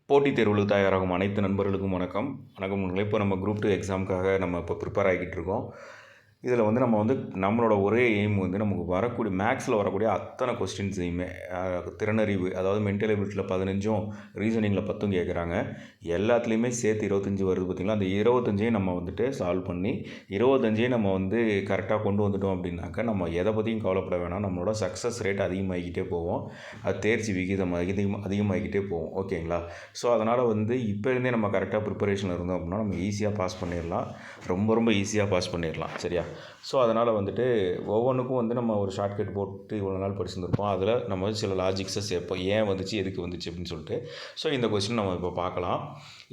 போட்டித் தேர்வுகளுக்கு தயாராகும் அனைத்து நண்பர்களுக்கும் வணக்கம். இப்போ நம்ம குரூப் 2 எக்ஸாமுக்காக நம்ம இப்போ ப்ரிப்பேர் ஆகிக்கிட்டு இருக்கோம். இதில் வந்து நம்மளோட ஒரே எய்ம் வந்து நமக்கு வரக்கூடிய மேக்ஸில் வரக்கூடிய அத்தனை கொஸ்டின்ஸையுமே திறனறிவு, அதாவது மென்டல் எபிலிட்டியில் 15ம் ரீசனிங்கில் 10ம் கேட்குறாங்க. எல்லாத்துலேயுமே சேர்த்து 25 வருது பார்த்திங்களா. அந்த 25ஐயும் நம்ம வந்துட்டு சால்வ் பண்ணி 25ஐயும் நம்ம வந்து கரெக்டாக கொண்டு வந்துட்டோம் அப்படின்னாக்கா நம்ம எதை பற்றியும் கவலைப்பட வேணாம். நம்மளோட சக்ஸஸ் ரேட் அதிகமாகிக்கிட்டே போவோம். அது தேர்ச்சி விகிதம் அதிகமாகிக்கிட்டே போவோம். ஓகேங்களா. ஸோ அதனால் வந்து இப்போருந்தே நம்ம கரெக்டாக ப்ரிப்பரேஷனில் இருந்தோம் அப்படின்னா நம்ம ஈஸியாக பாஸ் பண்ணிடலாம். ரொம்ப ஈஸியாக பாஸ் பண்ணிடலாம். சரியா. ஸோ அதனால் வந்துட்டு ஒவ்வொன்றுக்கும் வந்து நம்ம ஒரு ஷார்ட்கட் போட்டு இவ்வளோ நாள் படிச்சுருந்துருப்போம். அதில் நம்ம வந்து சில லாஜிக்ஸை சேர்ப்போம். ஏன் வந்துச்சு, எதுக்கு வந்துச்சு அப்படின்னு சொல்லிட்டு. ஸோ இந்த கொஸ்டின் நம்ம இப்போ பார்க்கலாம்.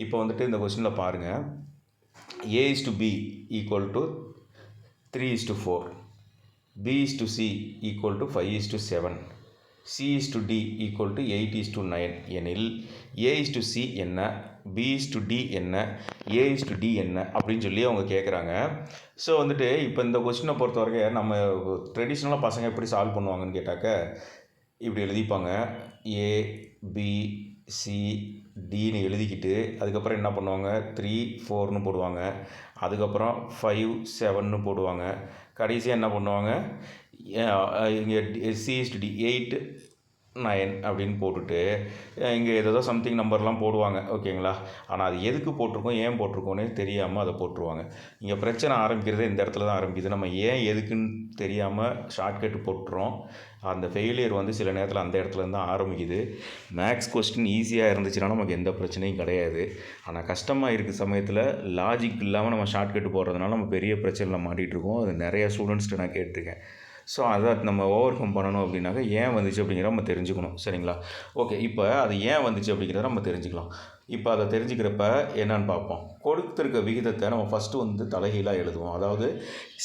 இப்போ வந்துட்டு இந்த கொஸ்டினில் பாருங்கள். A/B = 3:4, B/C = 5:7, C/D = 8:9 எனில் A/C என்ன, B/D என்ன, A/D என்ன அப்படின்னு சொல்லி அவங்க கேட்குறாங்க. ஸோ வந்துட்டு இப்போ இந்த கொஸ்டினை பொறுத்த வரைக்கும் நம்ம ட்ரெடிஷ்னலாக பசங்க எப்படி சால்வ் பண்ணுவாங்கன்னு கேட்டாக்க இப்படி எழுதிப்பாங்க. A, B, C, Dன்னு எழுதிக்கிட்டு அதுக்கப்புறம் என்ன பண்ணுவாங்க, 3, 4ன்னு போடுவாங்க. அதுக்கப்புறம் 5, 7ன்னு போடுவாங்க. கடைசியாக என்ன பண்ணுவாங்க, இங்கே C/D 8, 9 அப்படின்னு போட்டுட்டு இங்கே ஏதோ சம்திங் நம்பர்லாம் போடுவாங்க. ஓகேங்களா. ஆனால் அது எதுக்கு போட்டிருக்கோம், ஏன் போட்டிருக்கோன்னே தெரியாமல் அதை போட்டுருவாங்க. இங்கே பிரச்சனை ஆரம்பிக்கிறதே இந்த இடத்துல தான் ஆரம்பிக்குது. நம்ம ஏன் எதுக்குன்னு தெரியாமல் ஷார்ட்கட் போட்டுறோம். அந்த ஃபெயிலியர் வந்து சில நேரத்தில் அந்த இடத்துல தான் ஆரம்பிக்குது. மேக்ஸ் கொஸ்டின் ஈஸியாக இருந்துச்சுன்னா நமக்கு எந்த பிரச்சனையும் கிடையாது. ஆனால் கஷ்டமாக இருக்கிற சமயத்தில் லாஜிக் இல்லாமல் நம்ம ஷார்ட்கட் போடுறதுனால நம்ம பெரிய பிரச்சனையில் மாட்டிகிட்ருக்கோம். அது நிறையா ஸ்டூடெண்ட்ஸ்கிட்ட நான் கேட்டிருக்கேன். ஸோ அதை நம்ம ஓவர் கம் பண்ணணும் அப்படின்னாக்க ஏன் வந்துச்சு அப்படிங்கிறத நம்ம தெரிஞ்சுக்கணும். சரிங்களா. ஓகே. இப்போ அது ஏன் வந்துச்சு அப்படிங்கிறத நம்ம தெரிஞ்சுக்கலாம். இப்போ அதை தெரிஞ்சுக்கிறப்ப என்னன்னு பார்ப்போம். கொடுத்துருக்க விகிதத்தை நம்ம ஃபஸ்ட்டு வந்து தலைகீழாக எழுதுவோம். அதாவது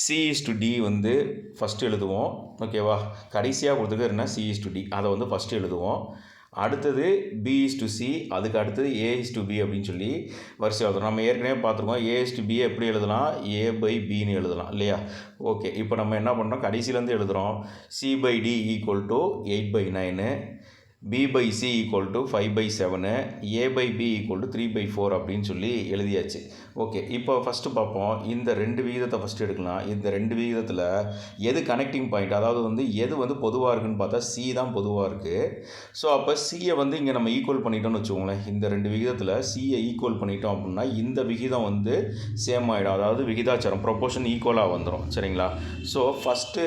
C/D வந்து ஃபஸ்ட்டு எழுதுவோம். ஓகேவா. கடைசியாக கொடுத்துருக்க C/D அதை வந்து ஃபஸ்ட்டு எழுதுவோம். அடுத்தது B/C, அதுக்கு அடுத்தது A/B அப்படின்னு சொல்லி வரிசையாக எழுதுறோம். நம்ம ஏற்கனவே பார்த்துருக்கோம். A/B எப்படி எழுதலாம், A/Bன்னு எழுதலாம் இல்லையா. ஓகே. இப்போ நம்ம என்ன பண்ணுறோம், கடைசியிலேருந்து எழுதுகிறோம். C/D = 8/9, B/C = 5/7, A/B = 3/4 அப்படின்னு சொல்லி எழுதியாச்சு. ஓகே. இப்போ ஃபஸ்ட்டு பார்ப்போம். இந்த ரெண்டு விகிதத்தை ஃபஸ்ட்டு எடுக்கலாம். இந்த ரெண்டு விகிதத்தில் எது கனெக்டிங் பாயிண்ட், அதாவது வந்து எது வந்து பொதுவாக இருக்குதுன்னு பார்த்தா C தான் பொதுவாக இருக்குது. ஸோ அப்போ Cயை வந்து இங்கே நம்ம ஈக்குவல் பண்ணிட்டோம்னு வச்சுக்கோங்களேன். இந்த ரெண்டு விகிதத்தில் Cயை ஈக்குவல் பண்ணிட்டோம் அப்படின்னா இந்த விகிதம் வந்து சேம் ஆகிடும். அதாவது விகிதாச்சாரம் ப்ரொபோர்ஷன் ஈக்குவலாக வந்துடும். சரிங்களா. ஸோ ஃபஸ்ட்டு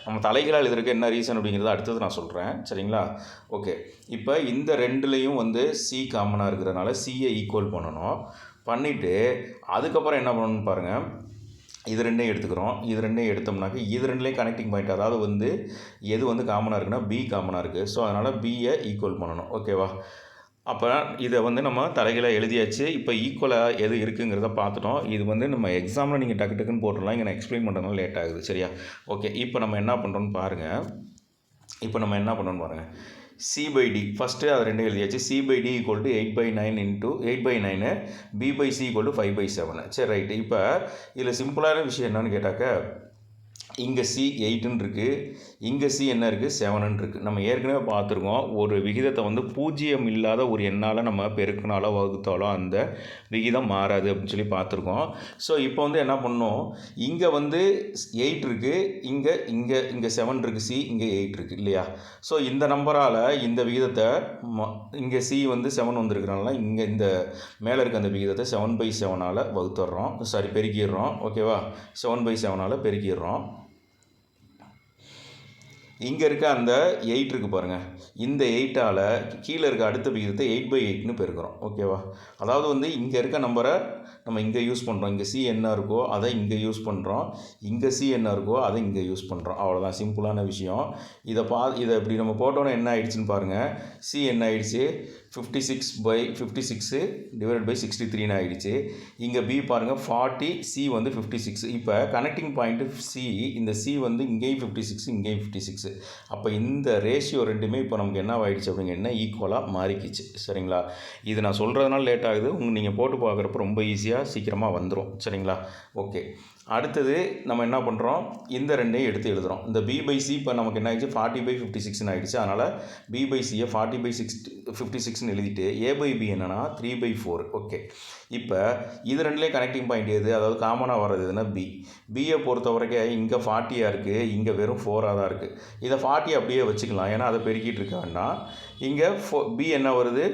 நம்ம தலைகளாக எழுதுறதுக்கு என்ன ரீசன் அப்படிங்கிறத அடுத்தது நான் சொல்கிறேன். சரிங்களா. ஓகே. இப்போ இந்த ரெண்டுலேயும் வந்து C காமனாக இருக்கிறதுனால Cயை ஈக்குவல் பண்ணணும். பண்ணிவிட்டு அதுக்கப்புறம் என்ன பண்ணணும்னு பாருங்கள். இது ரெண்டையும் எடுத்துக்கிறோம். இது ரெண்டையும் எடுத்தோம்னாக்க இது ரெண்டுலேயும் கனெக்டிங் பாயிண்ட், அதாவது வந்து எது வந்து காமனாக இருக்குன்னா B காமனாக இருக்குது. ஸோ அதனால் Bயை ஈக்குவல் பண்ணணும். ஓகேவா. அப்போ இதை வந்து நம்ம தலைகளாக எழுதியாச்சு. இப்போ ஈக்குவலாக எது இருக்குங்கிறத பார்த்துட்டோம். இது வந்து நம்ம எக்ஸாமில் நீங்கள் டக்குன்னு போட்டுடலாம். இங்கே நான் எக்ஸ்பிளைன் பண்ணுறதுனால லேட் ஆகுது. சரியா. ஓகே. இப்போ நம்ம என்ன பண்ணுறோன்னு பாருங்கள். C/D ஃபஸ்ட்டு அது ரெண்டு எழுதியாச்சு. C/D = 8/9, B/C = 5/7. சரி, ரைட்டு. இப்போ இதில் சிம்பிளான விஷயம் என்னன்னு கேட்டாக்க இங்கே C 8ன்னு இருக்குது, இங்கே C என்ன இருக்குது, 7ன்னு இருக்குது. நம்ம ஏற்கனவே பார்த்துருக்கோம். ஒரு விகிதத்தை வந்து பூஜ்ஜியம் இல்லாத ஒரு எண்ணால் நம்ம பெருக்கினாலோ வகுத்தாலோ அந்த விகிதம் மாறாது அப்படின்னு சொல்லி பார்த்துருக்கோம். ஸோ இப்போ வந்து என்ன பண்ணணும், இங்கே வந்து 8 இருக்குது, இங்கே 7 இருக்குது, C இங்கே 8 இருக்குது இல்லையா. ஸோ இந்த நம்பரால் இந்த விகிதத்தை இங்கே C வந்து 7 வந்துருக்கிறனால இங்கே இந்த மேலே இருக்க அந்த விகிதத்தை 7/7ஆல் வகுத்துடுறோம். பெருக்கிடுறோம். ஓகேவா. 7/7ஆல் பெருக்கிடுறோம். இங்கே இருக்க அந்த 8 இருக்குது பாருங்கள். இந்த 8ஆல் கீழே இருக்க அடுத்த விகிதத்தை 8/8ன்னு பெருக்கிறோம். ஓகேவா. அதாவது வந்து இங்கே இருக்க நம்பரை நம்ம இங்கே யூஸ் பண்ணுறோம். இங்கே C என்ன இருக்கோ அதை இங்கே யூஸ் பண்ணுறோம். இங்கே C என்ன இருக்கோ அதை இங்கே யூஸ் பண்ணுறோம். அவ்வளோதான், சிம்பிளான விஷயம். இதை இப்படி நம்ம போட்டோன்னே என்ன ஆயிடுச்சுன்னு பாருங்கள். C என்ன ஆயிடுச்சு, 56/56 / 63ன்னு ஆகிடுச்சு. இங்கே B பாருங்கள், 40, C வந்து 56. இப்போ கனெக்டிங் பாயிண்ட்டு C, இந்த C வந்து இங்கேயும் 56, இங்கேயும் 56. அப்போ இந்த ரேஷியோ ரெண்டுமே இப்போ நமக்கு என்ன ஆகிடுச்சு அப்படிங்கன்னா ஈக்குவலாக மாறிக்கிச்சு. சரிங்களா. இது நான் சொல்கிறதுனால லேட் ஆகுது. நீங்கள் போட்டு பார்க்குறப்ப ரொம்ப ஈஸியாக சீக்கிரமாக வந்துடும். சரிங்களா. ஓகே. அடுத்தது நம்ம என்ன பண்ணுறோம், இந்த ரெண்டையும் எடுத்து எழுதுகிறோம். இந்த பி பை சி இப்போ நமக்கு என்ன ஆயிடுச்சு 40/56 ஆகிடுச்சு. அதனால் பி பை சியை 40/56ன்னு எழுதிட்டு ஏ பை பி என்னென்னா 3/4. ஓகே, இப்போ இது ரெண்டுலேயும் கனெக்டிங் பாயிண்ட் எது, அதாவது காமனாக வர்றது எதுனா பியை பொறுத்த வரைக்கும் இங்கே 40 இருக்குது, இங்கே வெறும் 4 தான் இருக்குது. இதை 40 அப்படியே வச்சுக்கலாம், ஏன்னா அதை பெருக்கிட்டு இருக்க வேண்டாம். இங்கே பி என்ன வருது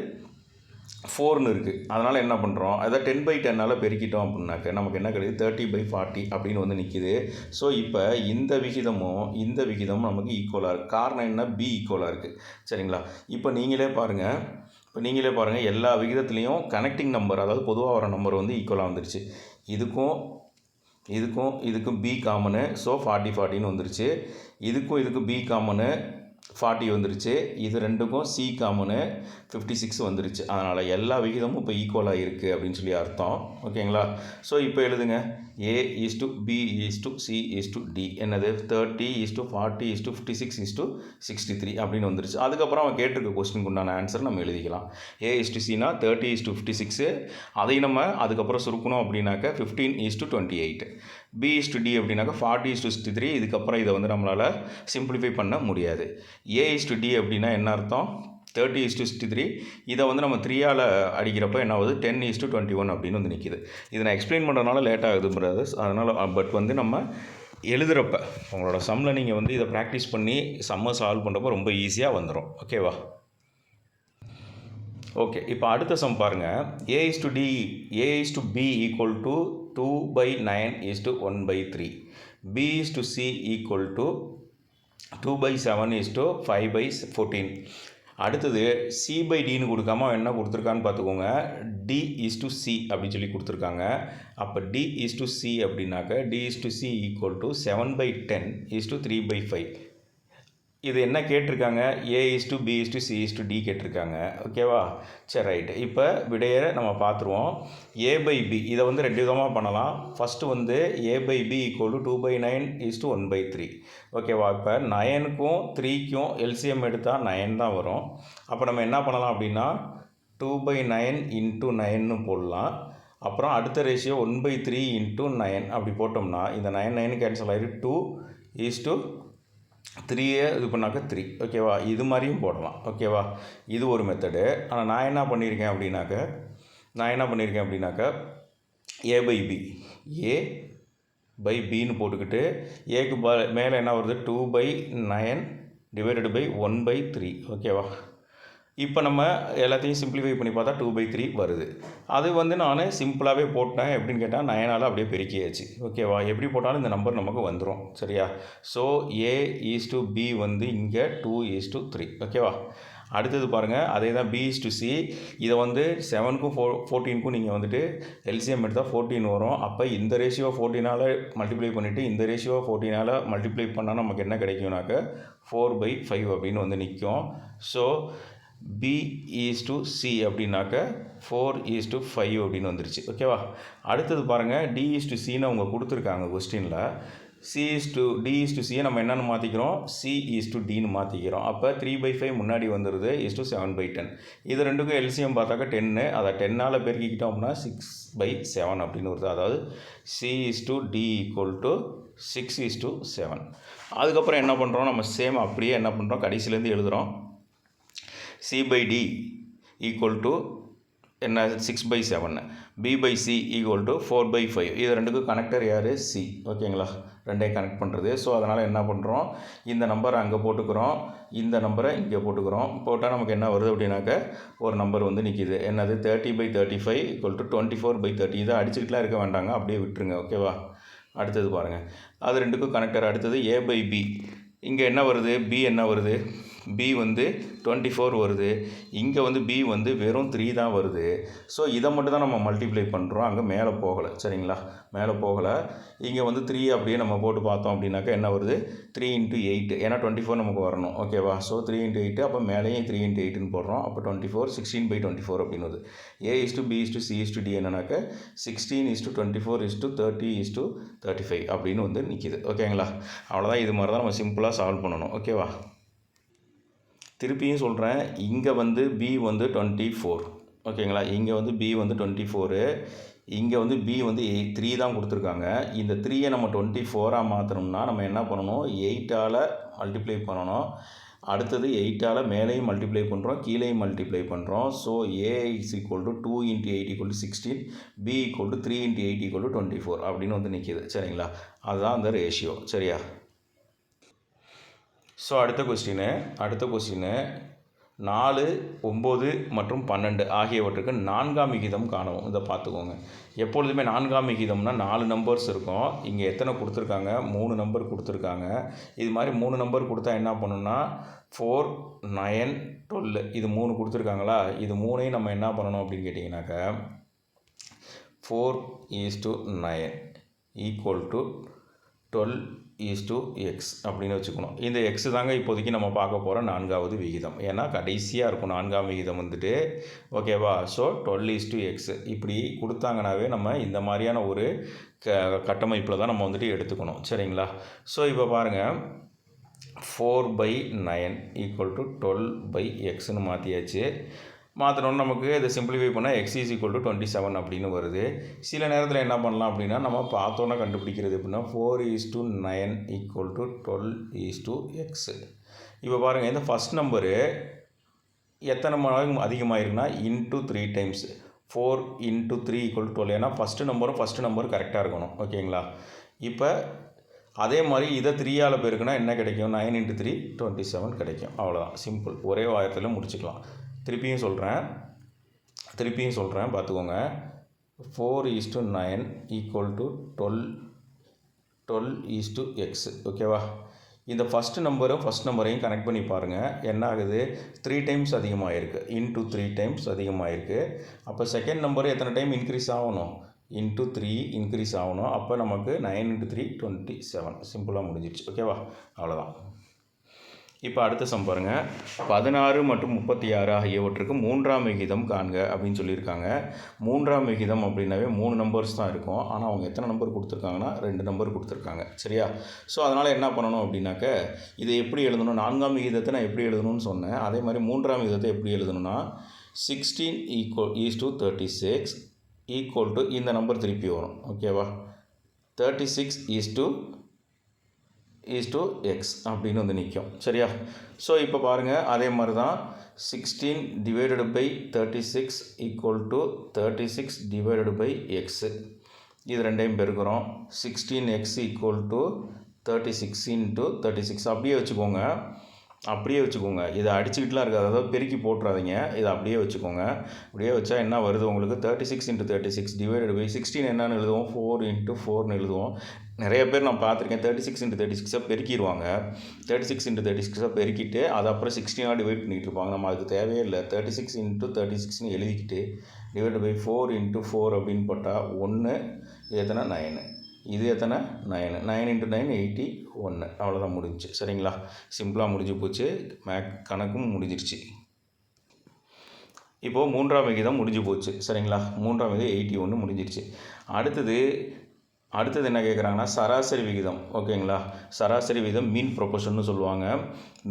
4ன்னு இருக்குது. அதனால் என்ன பண்ணுறோம், அதை 10/10 பெருக்கிட்டோம் அப்படின்னாக்க நமக்கு என்ன கிடையாது 30/40 அப்படின்னு வந்து நிற்கிது. ஸோ இப்போ இந்த விகிதமும் நமக்கு ஈக்குவலாக இருக்குது. காரணம் என்ன, பி ஈக்குவலாக இருக்குது. சரிங்களா? இப்போ நீங்களே பாருங்கள் எல்லா விகிதத்துலேயும் கனெக்டிங் நம்பர், அதாவது பொதுவாக வர நம்பர் வந்து ஈக்குவலாக வந்துருச்சு. இதுக்கும் பி காமனு, ஸோ 40/40ன்னு வந்துருச்சு. இதுக்கும் பி காமனு 40 வந்துருச்சு. இது ரெண்டுக்கும் சி காமனு 56 வந்துருச்சு. அதனால் எல்லா விகிதமும் இப்போ ஈக்குவலாக இருக்குது அப்படின்னு சொல்லி அர்த்தம். ஓகேங்களா? ஸோ இப்போ எழுதுங்க, A/B/C/D என்னது 30/40/56/63 அப்படின்னு வந்துருச்சு. அதுக்கப்புறம் அவன் கேட்டிருக்க கொஸ்டினுக்கு உண்டான ஆன்சர் நம்ம எழுதிக்கலாம். A/Cனா 30/56, அதை நம்ம அதுக்கப்புறம் சுருக்கணும் அப்படின்னாக்க 15/28. B/D அப்படின்னாக்கா 40/63. இதுக்கப்புறம் இதை வந்து நம்மளால் சிம்பிளிஃபை பண்ண முடியாது. A/D அப்படின்னா என்ன அர்த்தம், 30/63. இதை வந்து நம்ம 3ஆல் அடிக்கிறப்ப என்ன ஆகுது 10/21 அப்படின்னு வந்து நிற்கிது. இதை நான் எக்ஸ்பிளைன் பண்ணுறதுனால லேட் ஆகுது பிரதர்ஸ். அதனால் பட் வந்து நம்ம எழுதுகிறப்ப உங்களோட சம்மில் நீங்கள் வந்து இதை ப்ராக்டிஸ் பண்ணி சம்மை சால்வ் பண்ணுறப்போ ரொம்ப ஈஸியாக வந்துடும். ஓகேவா? ஓகே, இப்போ அடுத்த சம் பாருங்கள். A/B equal to 2/9:1/3. B/C equal to 2/7:5/14. அடுத்தது C/Dன்னு கொடுக்காம என்ன கொடுத்துருக்கான்னு பார்த்துக்கோங்க, D/C அப்படின்னு சொல்லி கொடுத்துருக்காங்க. அப்போ D/C அப்படின்னாக்க D/C ஈக்குவல் டு 7/10:3/5. இது என்ன கேட்டிருக்காங்க, A/B/C/D கேட்டிருக்காங்க. ஓகேவா? சரி, ரைட்டு. இப்போ விடையை நம்ம பார்த்துருவோம். A/B இதை வந்து ரெண்டு விதமாக பண்ணலாம். ஃபஸ்ட்டு வந்து A/B ஈக்குவல் டு 2/9:1/3. ஓகேவா? இப்போ 9க்கும் 3க்கும் எல்சிஎம் எடுத்தால் 9 தான் வரும். அப்போ நம்ம என்ன பண்ணலாம் அப்படின்னா 2/9 × 9ன்னு போடலாம். அப்புறம் அடுத்த ரேஷியோ 1/3 × 9 அப்படி போட்டோம்னா இந்த 9 கேன்சல் ஆகிடும். 2:3 இது பண்ணாக்க 3. ஓகேவா? இது மாதிரியும் போடலாம். ஓகேவா? இது ஒரு மெத்தடு. ஆனால் நான் என்ன பண்ணியிருக்கேன் அப்படின்னாக்க A/Bன்னு போட்டுக்கிட்டு ஏக்கு மேலே என்ன வருது 2/9/1/3. ஓகேவா? இப்போ நம்ம எல்லாத்தையும் சிம்பிளிஃபை பண்ணி பார்த்தா 2/3 வருது. அது வந்து நான் சிம்பிளாகவே போட்டேன். எப்படின்னு கேட்டால் 9ஆல் அப்படியே பெருக்கியாச்சு. ஓகேவா? எப்படி போட்டாலும் இந்த நம்பர் நமக்கு வந்துடும். சரியா? ஸோ A/B வந்து இங்கே 2:3. ஓகேவா? அடுத்தது பாருங்கள், அதே தான் B/C. இதை வந்து 7க்கும் 14க்கும் நீங்கள் வந்துட்டு எல்சிஎம் எடுத்தால் 14 வரும். அப்போ இந்த ரேஷியோ 14ஆல் மல்டிப்ளை பண்ணிவிட்டு இந்த ரேஷியோ 14ஆல் மல்டிப்ளை பண்ணால் நமக்கு என்ன கிடைக்கும்னாக்க 4/5 அப்படின்னு வந்து நிற்கும். ஸோ B/C அப்படின்னாக்க 4:5 அப்படின்னு வந்துருச்சு. ஓகேவா? அடுத்தது பாருங்கள், D/Cன்னு அவங்க கொடுத்துருக்காங்க கொஸ்டினில். D/Cயை நம்ம என்னென்னு மாற்றிக்கிறோம், C/Dன்னு மாற்றிக்கிறோம். அப்போ 3/5 முன்னாடி வந்துடுது 7/10. இது ரெண்டுக்கும் எல்சிஎம் பார்த்தாக்கா 10. அதை 10ஆல் பெருக்கிக்கிட்டோம் அப்படின்னா 6/7 அப்படின்னு வருது. அதாவது C/D ஈக்குவல் டு 6:7. அதுக்கப்புறம் என்ன பண்ணுறோம், நம்ம சேம் அப்படியே என்ன பண்ணுறோம், கடைசியிலேருந்து எழுதுகிறோம். C/D ஈக்குவல் டு என்ன 6/7. B/C equal to 4/5. இது ரெண்டுக்கும் கனெக்டர் யார், C. ஓகேங்களா? ரெண்டையும் கனெக்ட் பண்ணுறது. ஸோ அதனால் என்ன பண்ணுறோம், இந்த நம்பரை அங்கே போட்டுக்கிறோம், இந்த நம்பரை இங்கே போட்டுக்கிறோம். போட்டால் நமக்கு என்ன வருது அப்படின்னாக்க ஒரு நம்பர் வந்து நிற்கிது. என்னது 30/35 ஈக்குவல் டு 24/30. இதை அடிச்சுக்கிட்டுலாம் இருக்க வேண்டாங்க, அப்படியே விட்டுருங்க. ஓகேவா? அடுத்தது பாருங்கள், அது ரெண்டுக்கும் கனெக்டர். அடுத்தது A/B. இங்கே என்ன வருது, B என்ன வருது, B வந்து 24 வருது. இங்கே வந்து B வந்து வெறும் 3 தான் வருது. ஸோ இதை மட்டும் தான் நம்ம மல்டிப்ளை பண்ணுறோம், அங்கே மேலே போகலை. சரிங்களா? மேலே போகலை. இங்கே வந்து 3 அப்படியே நம்ம போட்டு பார்த்தோம் அப்படின்னாக்கா என்ன வருது 3 × 8. ஏன்னா 24 நமக்கு வரணும். ஓகேவா? ஸோ 3 × 8. அப்போ மேலேயும் 3 × 8ன்னு போடுறோம். அப்போ 24 16/24 அப்படின்னு வருது. A/B/C/D என்னன்னாக்க 16:24:30:35 அப்படின்னு வந்து நிற்கிது. ஓகேங்களா? அவ்வளோதான். இது மாதிரி தான் நம்ம சிம்பிளாக சால்வ் பண்ணணும். ஓகேவா? திருப்பியும் சொல்கிறேன், இங்கே வந்து B வந்து 24. ஓகேங்களா? இங்கே வந்து B வந்து 24. இங்கே வந்து பி வந்து 3 தான் கொடுத்துருக்காங்க. இந்த 3யை நம்ம 24ஆக மாற்றணும்னா நம்ம என்ன பண்ணணும், 8ஆல் மல்டிப்ளை பண்ணணும். அடுத்தது 8ஆல் மேலேயும் மல்டிப்ளை பண்ணுறோம், கீழேயும் மல்டிப்ளை பண்ணுறோம். So A is equal to 2 into 8 equal to 16, B equal to 3 into 8 equal to 24 அப்படின்னு வந்து நிற்கிது. சரிங்களா, அதுதான் அந்த ரேஷியோ. சரியா? ஸோ அடுத்த கொஸ்டின் 4, 9 மற்றும் 12 ஆகியவற்றுக்கு 4ஆம் விகிதம் காணவும். இதை பார்த்துக்கோங்க. எப்பொழுதுமே 4ஆம் விகிதம்னா 4 நம்பர்ஸ் இருக்கும். இங்கே எத்தனை கொடுத்துருக்காங்க, 3 நம்பர் கொடுத்துருக்காங்க. இது மாதிரி 3 நம்பர் கொடுத்தா என்ன பண்ணணும்னா 4, 9, 12 இது 3 கொடுத்துருக்காங்களா, இது 3ஐயும் நம்ம என்ன பண்ணணும் அப்படின்னு கேட்டிங்கனாக்கா 4:9 ஈக்குவல் டு 12:x அப்படின்னு வச்சுக்கணும். இந்த எக்ஸ் தாங்க இப்போதைக்கு நம்ம பார்க்க போகிற 4ஆவது விகிதம். ஏன்னா கடைசியாக இருக்கும் 4ஆம் விகிதம் வந்துட்டு. ஓகேவா? ஸோ 12:x இப்படி கொடுத்தாங்கனாவே நம்ம இந்த மாதிரியான ஒரு கட்டமைப்பில் தான் நம்ம வந்துட்டு எடுத்துக்கணும். சரிங்களா? ஸோ இப்போ பாருங்கள், 4/9 ஈக்குவல் டு 12/xன்னு மாற்றியாச்சு. மாற்றணுன்னு நமக்கு இதை சிம்பிளிஃபை பண்ணால் x is equal to 27 அப்படின்னு வருது. சில நேரத்தில் என்ன பண்ணலாம் அப்படின்னா நம்ம பார்த்தோன்னா கண்டுபிடிக்கிறது எப்படின்னா 4:9 ஈக்குவல் டு 12:x. இப்போ பாருங்கள், இந்த ஃபஸ்ட் நம்பரு எத்தனை மடங்கு அதிகமாகிருக்குன்னா into 3 times. 4 into 3 equal to 12. ஏன்னா ஃபஸ்ட்டு நம்பரும் கரெக்டாக இருக்கணும். ஓகேங்களா? இப்போ அதே மாதிரி இதை 3ஆல் பெருக்குன்னா என்ன கிடைக்கும், 9 into 3 27 கிடைக்கும். அவ்வளோதான், சிம்பிள். ஒரே வாரத்தில் முடிச்சுக்கலாம். திருப்பியும் சொல்கிறேன் பார்த்துக்கோங்க. 4:9 ஈக்குவல் டு 12:x. ஓகேவா? இந்த ஃபஸ்ட் நம்பரையும் கனெக்ட் பண்ணி பாருங்கள். என்ன ஆகுது, 3 டைம்ஸ் அதிகமாகிருக்கு, இன்ட்டு 3 டைம்ஸ் அதிகமாகிருக்கு. அப்போ செகண்ட் நம்பர் எத்தனை டைம் இன்க்ரீஸ் ஆகணும், இன்ட்டு 3 இன்க்ரீஸ் ஆகணும். அப்போ நமக்கு 9 into 3 27. சிம்பிளாக முடிஞ்சிடுச்சு. ஓகேவா? அவ்வளோதான். இப்போ அடுத்த சம் பாருங்கள். 16 மற்றும் 36 ஆகியவற்றுக்கு 3ஆம் விகிதம் காண்க அப்படின்னு சொல்லியிருக்காங்க. 3ஆம் விகிதம் அப்படின்னாவே 3 நம்பர்ஸ் தான் இருக்கும். ஆனால் அவங்க எத்தனை நம்பர் கொடுத்துருக்காங்கன்னா 2 நம்பர் கொடுத்துருக்காங்க. சரியா? ஸோ அதனால் என்ன பண்ணணும் அப்படின்னாக்க இதை எப்படி எழுதணும், 4ஆம் விகிதத்தை நான் எப்படி எழுதணும்னு சொன்னேன். அதே மாதிரி 3ஆம் விகிதத்தை எப்படி எழுதணும்னா 16:36 ஈக்குவல் டு இந்த நம்பர் திருப்பி வரும். ஓகேவா? 36:x அப்படின்னு வந்து நிற்கும். சரியா? ஸோ இப்போ பாருங்கள், அதே மாதிரி தான் 16/36 ஈக்குவல் டு 36/x. இது ரெண்டையும் பெருக்கிறோம். 16x ஈக்குவல் டு 36 into 36 அப்படியே வச்சுக்கோங்க. இதை அடிச்சுக்கிட்டுலாம் இருக்காது, அதாவது பெருக்கி போட்டுறாதீங்க. இதை அப்படியே வச்சுக்கோங்க. அப்படியே வச்சா என்ன வருது உங்களுக்கு, 36 into 36 டிவைடட் பை 16 என்னன்னு எழுதுவோம், 4 into 4ன்னு எழுதுவோம். நிறைய பேர் நான் பார்த்துருக்கேன் 36 into 36 பெருக்கிடுவாங்க. 36 into 36 பெருக்கிட்டு அதை அப்புறம் 16ஆக டிவைட் பண்ணிகிட்டு இருப்பாங்க. நம்ம அதுக்கு தேவையே இல்லை. 36 into 36ன்னு எழுதிக்கிட்டு டிவைட் பை 4 into 4 அப்படின்னு போட்டால் 1, இது எத்தனை 9, இது எத்தனை 9, 9 into 9 81. அவ்வளோதான், முடிஞ்சிச்சு. சரிங்களா? சிம்பிளாக முடிஞ்சு போச்சு. கணக்கும் முடிஞ்சிருச்சு. இப்போது 3ஆம் விகிதம் முடிஞ்சு போச்சு. சரிங்களா? 3ஆம் விகிதம் 81 முடிஞ்சிருச்சு. அடுத்தது என்ன கேட்குறாங்கன்னா சராசரி விகிதம். ஓகேங்களா? சராசரி விகிதம் மீன் ப்ரொபோர்ஷன்னு சொல்லுவாங்க.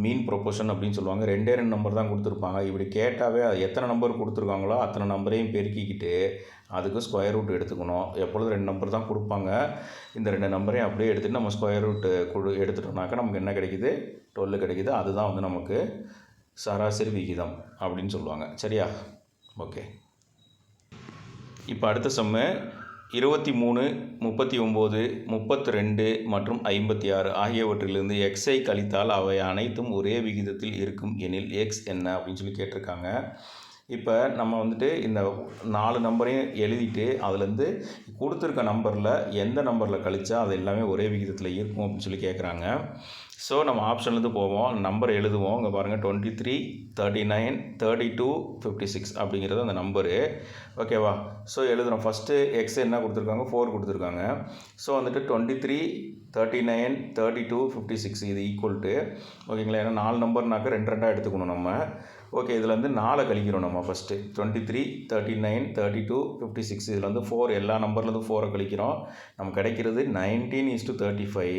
மீன் ப்ரொபோர்ஷன் அப்படின்னு சொல்லுவாங்க. 2 நம்பர் தான் கொடுத்துருப்பாங்க. இப்படி கேட்டாவே அது எத்தனை நம்பர் கொடுத்துருக்காங்களோ அத்தனை நம்பரையும் பெருக்கிக்கிட்டு அதுக்கு ஸ்கொயர் ரூட் எடுத்துக்கணும். எப்பொழுதும் 2 நம்பர் தான் கொடுப்பாங்க. இந்த 2 நம்பரையும் அப்படியே எடுத்துகிட்டு நம்ம ஸ்கொயர் ரூட் எடுத்துட்டோம்னாக்கா நமக்கு என்ன கிடைக்குது, 12 கிடைக்குது. அதுதான் வந்து நமக்கு சராசரி விகிதம் அப்படின்னு சொல்லுவாங்க. சரியா? ஓகே. இப்போ அடுத்த சம்மு 23, 39, 32 மற்றும் 56 ஆகியவற்றிலிருந்து எக்ஸை கழித்தால் அவை அனைத்தும் ஒரே விகிதத்தில் இருக்கும் எனில் எக்ஸ் என்ன அப்படின்னு சொல்லி கேட்டிருக்காங்க. இப்போ நம்ம வந்துட்டு இந்த 4 நம்பரையும் எழுதிட்டு அதுலேருந்து கொடுத்துருக்க நம்பரில் எந்த நம்பரில் கழிச்சா அது எல்லாமே ஒரே விகிதத்தில் இருக்கும் அப்படின்னு சொல்லி கேட்குறாங்க. ஸோ நம்ம ஆப்ஷன்லேருந்து போவோம், நம்பர் எழுதுவோம். இங்கே பாருங்கள் 23, 39, 32, 56 அப்படிங்கிறது அந்த நம்பரு. ஓகேவா? ஸோ எழுதுகிறோம். ஃபஸ்ட்டு எக்ஸ் என்ன கொடுத்துருக்காங்க, 4 கொடுத்துருக்காங்க. ஸோ வந்துட்டு 23, 39, 32, 56 இது ஈக்குவல் டு, ஓகேங்களா? ஏன்னா 4 நம்பர்னாக்க 2 எடுத்துக்கணும் நம்ம. ஓகே, இதில் வந்து 4 கழிக்கிறோம் நம்ம ஃபஸ்ட்டு. 23, 39, 32, 56 இதில் வந்து 4 எல்லா நம்பர்லேருந்து 4 கழிக்கிறோம். நமக்கு கிடைக்கிறது 19:35.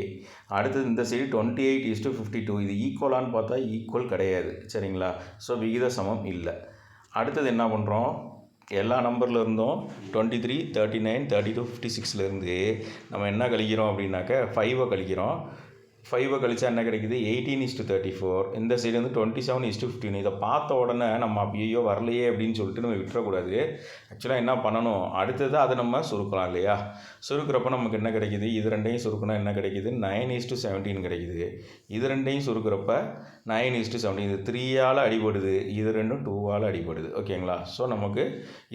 அடுத்தது இந்த சைடு 28:52. இது ஈக்குவலான்னு பார்த்தா ஈக்குவல் கிடையாது. சரிங்களா? ஸோ விகித சமம் இல்லை. அடுத்தது என்ன பண்ணுறோம், எல்லா நம்பரில் இருந்தும் 23, 39, 32, 56லேருந்து நம்ம என்ன கழிக்கிறோம் அப்படின்னாக்க 5 கழிக்கிறோம். 5 கழிச்சா என்ன கிடைக்குது? 18:34. இந்த சைடு வந்து 27:15. இதை பார்த்த உடனே நம்ம ஐயோ வரலையே அப்படின்னு சொல்லிட்டு நம்ம விட்டுறக்கூடாது. ஆக்சுவலாக என்ன பண்ணணும், அடுத்தது அதை நம்ம சுருக்கலாம் இல்லையா? சுருக்கிறப்ப நமக்கு என்ன கிடைக்குது? இது ரெண்டையும் சுருக்கினா என்ன கிடைக்குது? 9:17 கிடைக்குது. இது ரெண்டையும் சுருக்கிறப்ப 9:17. இது 3ஆல் அடிபடுது, இது ரெண்டும் 2ஆல் அடிபடுது. ஓகேங்களா? ஸோ நமக்கு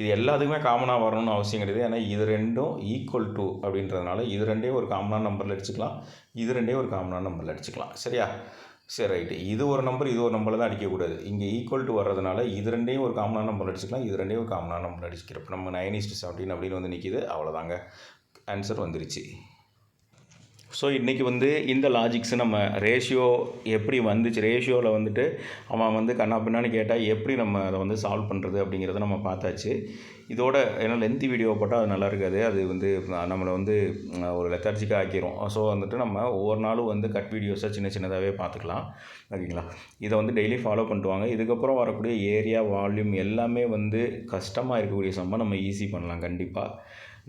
இது எல்லாத்துக்குமே காமனாக வரணும்னு அவசியம் கிடையாது. ஏன்னா இது ரெண்டும் ஈக்குவல் டு அப்படின்றதுனால இது ரெண்டையும் ஒரு காமனான நம்பரில் அடிச்சுக்கலாம், இது ரெண்டையும் ஒரு காமனான நம்பரில் அடிச்சுக்கலாம். சரியா? சரி, ரைட்டு. இது ஒரு நம்பர், இது ஒரு நம்பரில் தான் அடிக்கக்கூடாது. இங்கே ஈக்குவல் டு வர்றதுனால இது ரெண்டையும் ஒரு காமனான நம்பர் அடிச்சுக்கலாம், இது ரெண்டையும் ஒரு காமனான நம்பர் அடிச்சுக்கிறப்ப நம்ம 9:17 அப்படின்னு வந்து நிற்கிது. அவ்வளோதாங்க, ஆன்சர் வந்துருச்சு. ஸோ இன்றைக்கி வந்து இந்த லாஜிக்ஸு நம்ம ரேஷியோ எப்படி வந்துச்சு, ரேஷியோவில் வந்துட்டு அவன் வந்து கண்ணா பின்னான்னு கேட்டால் எப்படி நம்ம அதை வந்து சால்வ் பண்ணுறது அப்படிங்கிறத நம்ம பார்த்தாச்சு. இதோட ஏன்னா லென்த்தி வீடியோ போட்டால் அது நல்லா இருக்காது, அது வந்து நம்மளை வந்து ஒரு லெத்தார்ஜிக்காக ஆக்கிரும். ஸோ வந்துட்டு நம்ம ஒவ்வொரு நாளும் வந்து கட் வீடியோஸை சின்ன சின்னதாகவே பார்த்துக்கலாம். ஓகேங்களா? இதை வந்து டெய்லி ஃபாலோ பண்ணிட்டு வாங்க. இதுக்கப்புறம் வரக்கூடிய ஏரியா, வால்யூம் எல்லாமே வந்து கஷ்டமாக இருக்கக்கூடிய சம்மை நம்ம ஈஸி பண்ணலாம். கண்டிப்பாக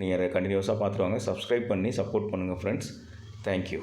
நீங்கள் கண்டினியூஸாக பார்த்துட்டு வாங்க. சப்ஸ்கிரைப் பண்ணி சப்போர்ட் பண்ணுங்கள் ஃப்ரெண்ட்ஸ். Thank you.